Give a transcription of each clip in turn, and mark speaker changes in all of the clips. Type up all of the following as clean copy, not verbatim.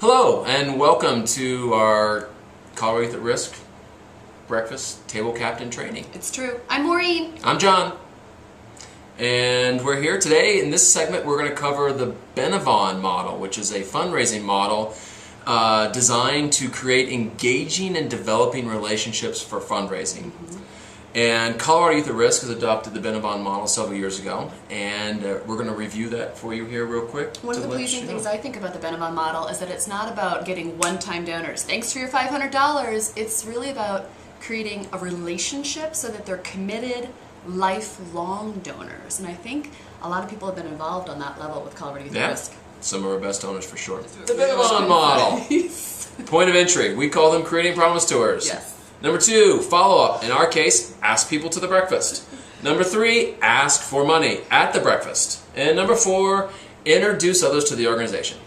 Speaker 1: Hello, and welcome to our Colorado Youth at Risk Breakfast Table Captain Training.
Speaker 2: It's true. I'm Maureen.
Speaker 1: I'm John. And we're here today. In this segment, we're going to cover the Benevon model, which is a fundraising model designed to create engaging and developing relationships for fundraising. And Colorado Youth at Risk has adopted the Benevon model several years ago, and we're going to review that for you here real quick.
Speaker 2: One of the pleasing things I think about the Benevon model is that it's not about getting one-time donors. Thanks for your $500. It's really about creating a relationship so that they're committed, lifelong donors. And I think a lot of people have been involved on that level with Colorado Youth at Risk.
Speaker 1: Some of our best donors for sure. The Benevon model. Point of entry. We call them creating promise tours.
Speaker 2: Yes.
Speaker 1: Number 2, follow-up. In our case, ask people to the breakfast. Number 3, ask for money at the breakfast. And number 4, introduce others to the organization.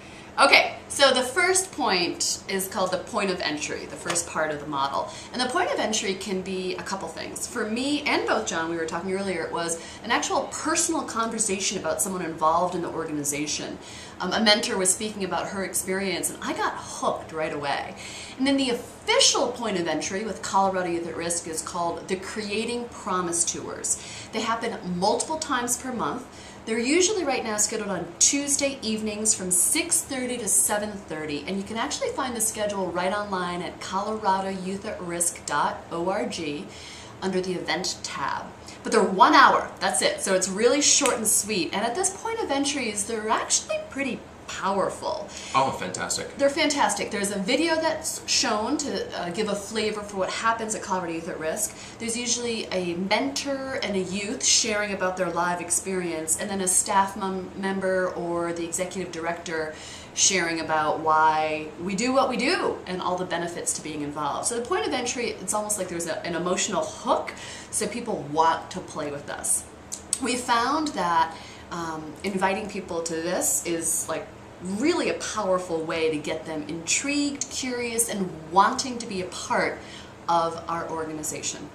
Speaker 2: Okay, so the first point is called the point of entry, the first part of the model. And the point of entry can be a couple things. For me and both John, we were talking earlier, it was an actual personal conversation about someone involved in the organization. A mentor was speaking about her experience, and I got hooked right away. And then the official point of entry with Colorado Youth at Risk is called the Creating Promise Tours. They happen multiple times per month. They're usually right now scheduled on Tuesday evenings from 6:30 to 7:30, and you can actually find the schedule right online at coloradoyouthatrisk.org under the event tab. But they're 1 hour, that's it. So it's really short and sweet. And at this point of entries, they're actually pretty powerful.
Speaker 1: Oh, fantastic.
Speaker 2: They're fantastic. There's a video that's shown to give a flavor for what happens at Colorado Youth at Risk. There's usually a mentor and a youth sharing about their live experience, and then a staff member or the executive director sharing about why we do what we do and all the benefits to being involved. So the point of entry, it's almost like there's an emotional hook, so people want to play with us. We found that inviting people to this is like really a powerful way to get them intrigued, curious, and wanting to be a part of our organization.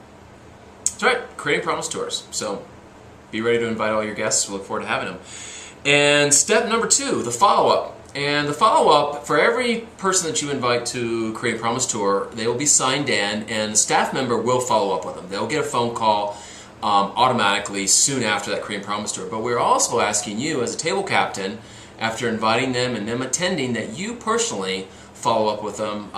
Speaker 1: That's right, creating promise tours. So be ready to invite all your guests. We look forward to having them. And step number 2, the follow-up. And the follow-up, for every person that you invite to create a promise tour, they will be signed in, and a staff member will follow up with them. They'll get a phone call automatically soon after that creating promise tour. But we're also asking you as a table captain, after inviting them and them attending, that you personally follow up with them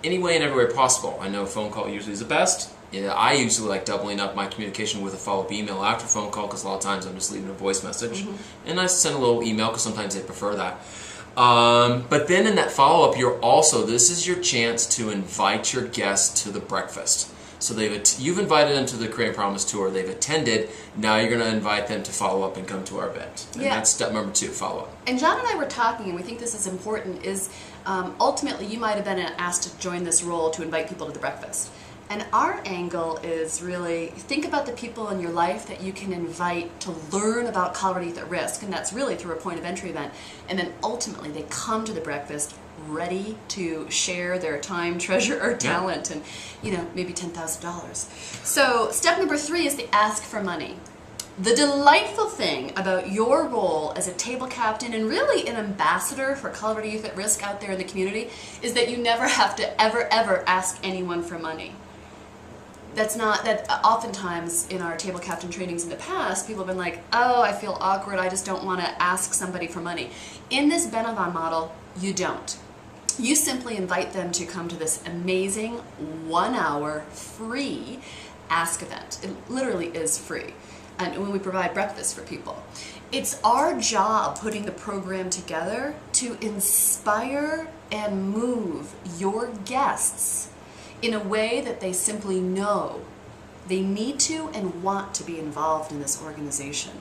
Speaker 1: any way and every way possible. I know a phone call usually is the best. I usually like doubling up my communication with a follow-up email after a phone call, because a lot of times I'm just leaving a voice message. And I send a little email because sometimes they prefer that. But then in that follow-up, this is your chance to invite your guests to the breakfast. So you've invited them to the Creating Promise Tour, they've attended, now you're going to invite them to follow up and come to our event. And that's step number 2, follow up.
Speaker 2: And John and I were talking, and we think this is important, is ultimately you might have been asked to join this role to invite people to the breakfast. And our angle is really, think about the people in your life that you can invite to learn about Colorado Youth at Risk, and that's really through a point of entry event. And then ultimately they come to the breakfast ready to share their time, treasure, or talent, and maybe $10,000. So step number 3 is the ask for money. The delightful thing about your role as a table captain and really an ambassador for Colorado Youth at Risk out there in the community is that you never have to ever ask anyone for money. Oftentimes in our table captain trainings in the past, people have been like, oh, I feel awkward, I just don't want to ask somebody for money. In this Benevon model, you don't. You simply invite them to come to this amazing 1 hour free ask event. It literally is free. And when we provide breakfast for people. It's our job putting the program together to inspire and move your guests in a way that they simply know they need to and want to be involved in this organization.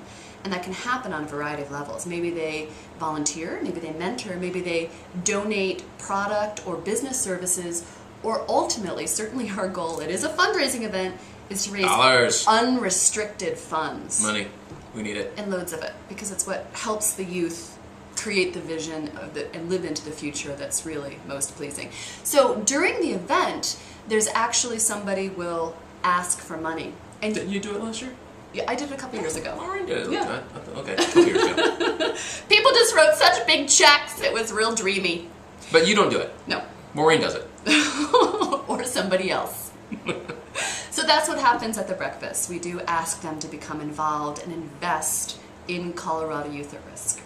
Speaker 2: And that can happen on a variety of levels. Maybe they volunteer, maybe they mentor, maybe they donate product or business services, or ultimately, certainly our goal, it is a fundraising event, is to raise
Speaker 1: dollars.
Speaker 2: Unrestricted funds.
Speaker 1: Money. We need it.
Speaker 2: And loads of it, because it's what helps the youth create the vision of and live into the future that's really most pleasing. So during the event, there's actually somebody will ask for money.
Speaker 1: And didn't you do it last year?
Speaker 2: Yeah, I did it a couple years ago.
Speaker 1: Maureen did it.
Speaker 2: Yeah.
Speaker 1: Okay, a couple years ago.
Speaker 2: People just wrote such big checks. It was real dreamy.
Speaker 1: But you don't do it.
Speaker 2: No.
Speaker 1: Maureen does it.
Speaker 2: Or somebody else. So that's what happens at the breakfast. We do ask them to become involved and invest in Colorado Youth at Risk.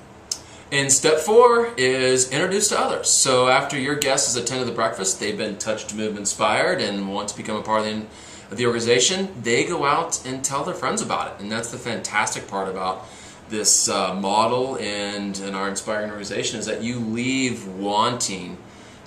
Speaker 1: And step 4 is introduce to others. So after your guests has attended the breakfast, they've been touched, moved, inspired, and want to become a part of the organization, they go out and tell their friends about it. And that's the fantastic part about this model and our inspiring organization, is that you leave wanting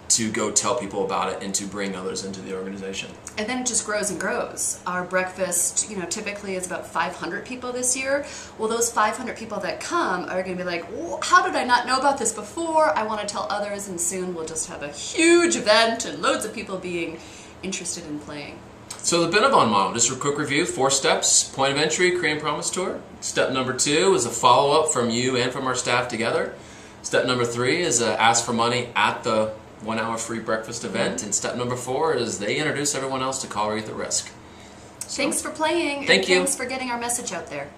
Speaker 1: to go tell people about it and to bring others into the organization.
Speaker 2: And then it just grows and grows. Our breakfast, typically is about 500 people this year. Well, those 500 people that come are going to be like, how did I not know about this before? I want to tell others, and soon we'll just have a huge event and loads of people being interested in playing.
Speaker 1: So the Benevon model, just a quick review, 4 steps: point of entry, creating promise tour. Step number 2 is a follow-up from you and from our staff together. Step number 3 is ask for money at the 1-hour free breakfast event. And step number 4 is they introduce everyone else to Colorado Youth at Risk. So,
Speaker 2: thanks for playing.
Speaker 1: Thank you.
Speaker 2: Thanks for getting our message out there.